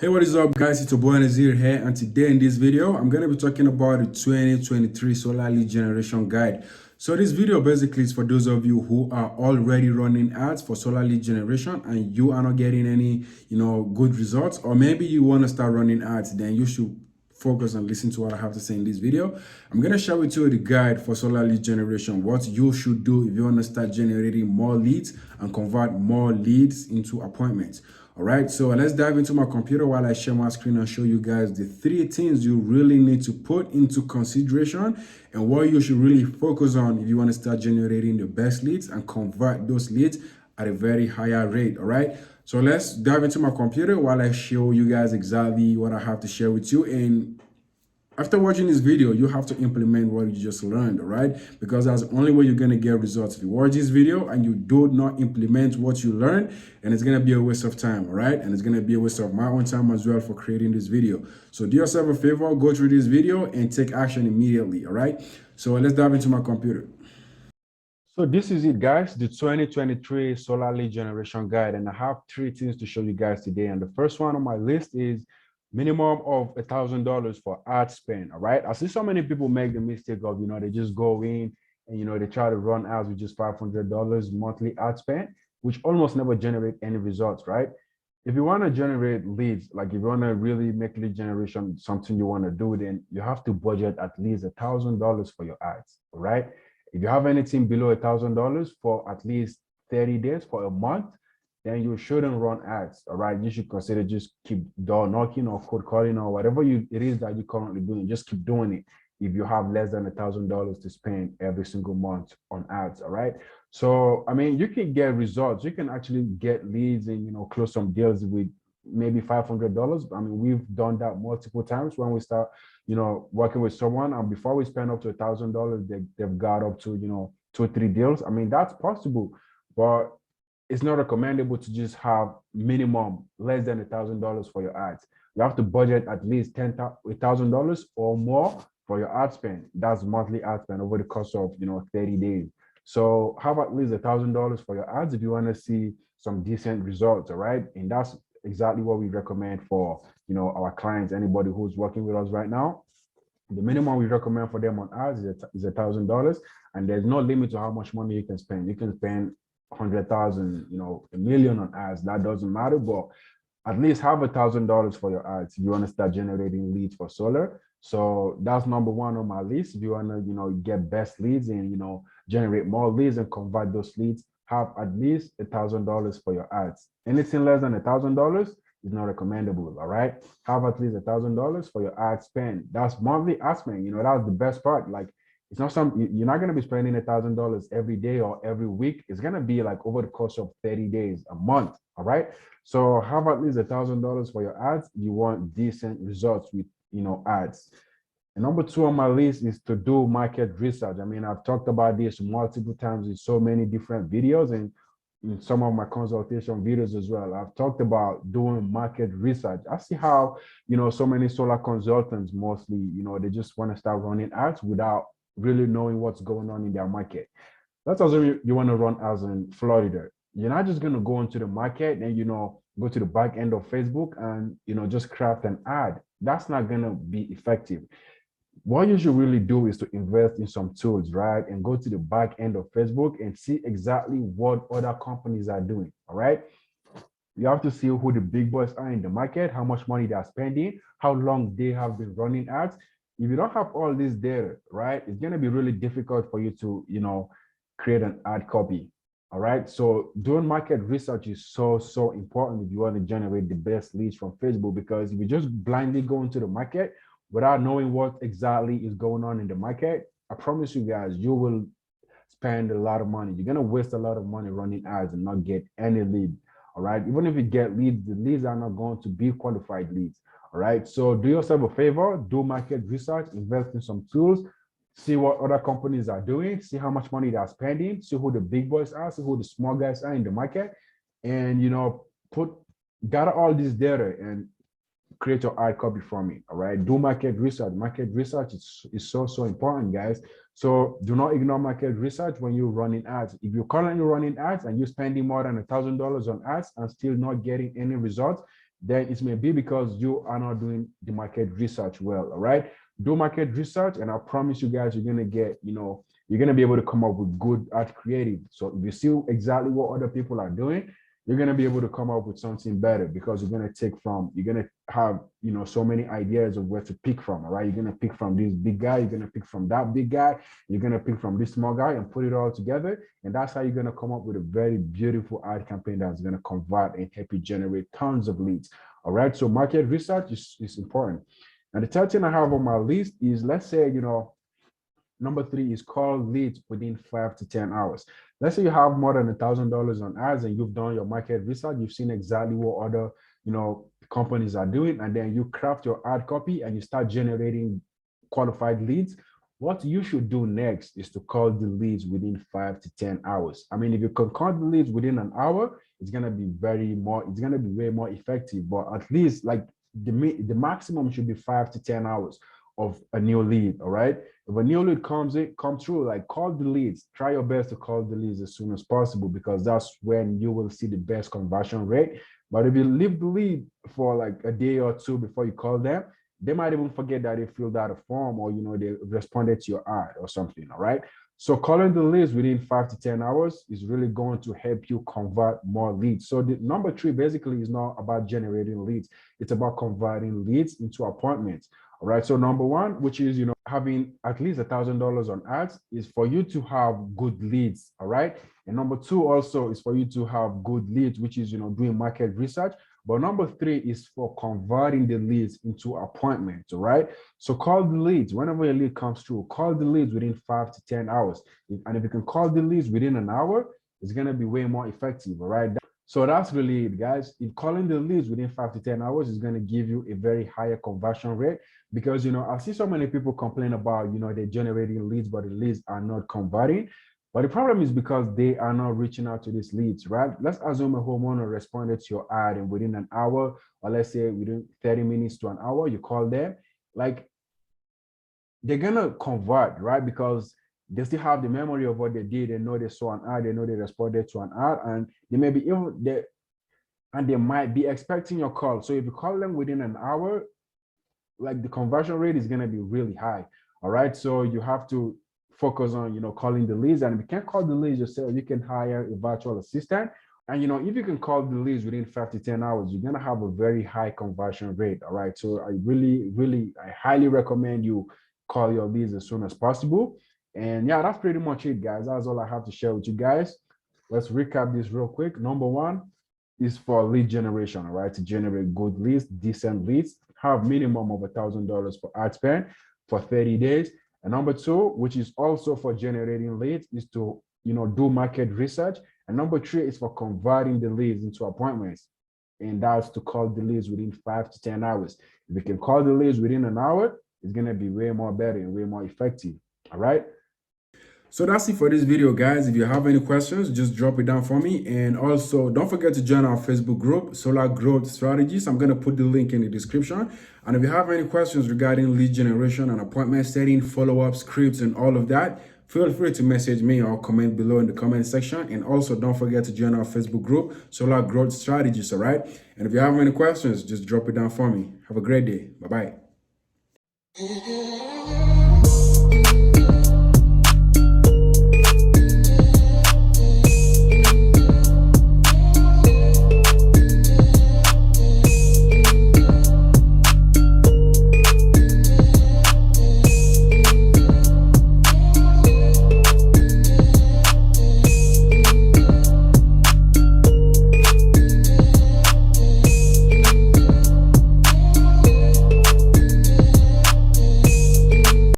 Hey, what is up, guys? It's your boy Nazir here, and today in this video, I'm going to be talking about the 2023 Solar Lead Generation Guide. So this video basically is for those of you who are already running ads for solar lead generation and you are not getting any, good results, or maybe you want to start running ads, then you should focus and listen to what I have to say in this video. I'm going to share with you the guide for solar lead generation, what you should do if you want to start generating more leads and convert more leads into appointments. All right, so let's dive into my computer while I share my screen and show you guys the three things you really need to put into consideration and what you should really focus on if you want to start generating the best leads and convert those leads at a very higher rate. All right, so let's dive into my computer while I show you guys exactly what I have to share with you. And after watching this video, you have to implement what you just learned, all right? Because that's the only way you're going to get results. If you watch this video and you do not implement what you learned, and it's going to be a waste of time, all right? And it's going to be a waste of my own time as well for creating this video. So do yourself a favor, go through this video and take action immediately, all right? So let's dive into my computer. So this is it, guys, the 2023 Solar Lead Generation Guide. And I have three things to show you guys today. And the first one on my list is minimum of $1,000 for ad spend. All right, I see so many people make the mistake of they just go in and they try to run ads with just $500 monthly ad spend, which almost never generate any results. Right? If you want to generate leads, like if you want to really make lead generation something you want to do, then you have to budget at least $1,000 for your ads. All right, if you have anything below $1,000 for at least 30 days for a month, then you shouldn't run ads. All right, you should consider just keep door knocking or code calling or whatever it is that you're currently doing. Just keep doing it if you have less than $1,000 to spend every single month on ads. All right, so I mean, you can get results. You can actually get leads and close some deals with maybe $500. I mean, we've done that multiple times when we start working with someone, and before we spend up to $1,000, they've got up to 2 or 3 deals. I mean, that's possible, but it's not recommendable to just have minimum less than $1,000 for your ads. You have to budget at least $1,000 or more for your ad spend. That's monthly ad spend over the course of 30 days. So have at least $1,000 for your ads if you want to see some decent results. All right, and that's exactly what we recommend for our clients. Anybody who's working with us right now, the minimum we recommend for them on ads is $1,000, and there's no limit to how much money you can spend. You can spend 100,000, a million on ads. That doesn't matter, but at least have $1,000 for your ads if you want to start generating leads for solar. So that's number one on my list. If you want to get best leads and generate more leads and convert those leads, have at least $1,000 for your ads. Anything less than $1,000 is not recommendable. All right, have at least $1,000 for your ad spend. That's monthly ad spend. That's the best part. Like, it's not you're not going to be spending $1,000 every day or every week. It's going to be like over the course of 30 days, a month. All right, so have at least $1,000 for your ads. You want decent results with ads. And number two on my list is to do market research. I mean, I've talked about this multiple times in so many different videos and in some of my consultation videos as well. I've talked about doing market research. I see how so many solar consultants mostly they just want to start running ads without really knowing what's going on in their market. Let's assume you want to run ads in Florida. You're not just going to go into the market and go to the back end of Facebook and just craft an ad. That's not going to be effective. What you should really do is to invest in some tools, right? And go to the back end of Facebook and see exactly what other companies are doing. All right, you have to see who the big boys are in the market, how much money they're spending, how long they have been running ads. If you don't have all this data, right, it's going to be really difficult for you to create an ad copy. All right, so doing market research is so important if you want to generate the best leads from Facebook, because if you just blindly go into the market without knowing what exactly is going on in the market, I promise you guys, you will spend a lot of money. You're going to waste a lot of money running ads and not get any lead. All right, even if you get leads, the leads are not going to be qualified leads. All right, so do yourself a favor, do market research, invest in some tools, see what other companies are doing, see how much money they're spending, see who the big boys are, see who the small guys are in the market, and gather all this data and create your ad copy from it. All right, do market research. Market research is so important, guys. So do not ignore market research when you're running ads. If you're currently running ads and you're spending more than $1,000 on ads and still not getting any results, then it may be because you are not doing the market research well. All right, do market research, and I promise you guys, you're gonna get, you're gonna be able to come up with good art creative. So if you see exactly what other people are doing, you're going to be able to come up with something better, because you're going to you're going to have, so many ideas of where to pick from. All right, you're going to pick from this big guy, you're going to pick from that big guy, you're going to pick from this small guy, and put it all together, and that's how you're going to come up with a very beautiful ad campaign that's going to convert and help you generate tons of leads. All right, so market research is important. And the third thing I have on my list is, let's say, number 3 is call leads within 5 to 10 hours. Let's say you have more than $1,000 on ads, and you've done your market research. You've seen exactly what other, companies are doing, and then you craft your ad copy and you start generating qualified leads. What you should do next is to call the leads within 5 to 10 hours. I mean, if you can call the leads within an hour, it's gonna be it's gonna be way more effective. But at least, like, the maximum should be 5 to 10 hours of a new lead. All right, if a new lead come through, like, call the leads. Try your best to call the leads as soon as possible, because that's when you will see the best conversion rate. But if you leave the lead for like a day or two before you call them, they might even forget that they filled out a form, or they responded to your ad or something. All right, so calling the leads within 5 to 10 hours is really going to help you convert more leads. So the number 3 basically is not about generating leads, it's about converting leads into appointments. All right, so number 1, which is, having at least $1,000 on ads, is for you to have good leads. All right, and number 2 also is for you to have good leads, which is, doing market research. But number 3 is for converting the leads into appointments. All right, so call the leads whenever a lead comes through. Call the leads within 5 to 10 hours, and if you can call the leads within an hour, it's going to be way more effective. All right, so that's really it, guys. If calling the leads within 5 to 10 hours is going to give you a very higher conversion rate, because, I see so many people complain about, they're generating leads, but the leads are not converting. But the problem is because they are not reaching out to these leads, right? Let's assume a homeowner responded to your ad, and within an hour, or let's say within 30 minutes to an hour, you call them. Like, they're gonna convert, right? Because they still have the memory of what they did. They know they saw an ad, they know they responded to an ad, and they may be even there, and they might be expecting your call. So if you call them within an hour, like, the conversion rate is going to be really high. All right, so you have to focus on, calling the leads. And if you can't call the leads yourself, you can hire a virtual assistant. And, if you can call the leads within 5 to 10 hours, you're going to have a very high conversion rate. All right, so I highly recommend you call your leads as soon as possible. And yeah, that's pretty much it, guys. That's all I have to share with you guys. Let's recap this real quick. Number 1 is for lead generation. All right, to generate good leads, decent leads, have minimum of $1,000 for ad spend for 30 days. And number 2, which is also for generating leads, is to, do market research. And number 3 is for converting the leads into appointments, and that's to call the leads within 5 to 10 hours. If you can call the leads within an hour, it's going to be way more better and way more effective. All right, so that's it for this video, guys. If you have any questions, just drop it down for me. And also, don't forget to join our Facebook group, Solar Growth Strategies. I'm going to put the link in the description. And if you have any questions regarding lead generation and appointment setting, follow-up scripts, and all of that, feel free to message me or comment below in the comment section. And also, don't forget to join our Facebook group, Solar Growth Strategies, all right? And if you have any questions, just drop it down for me. Have a great day. Bye-bye.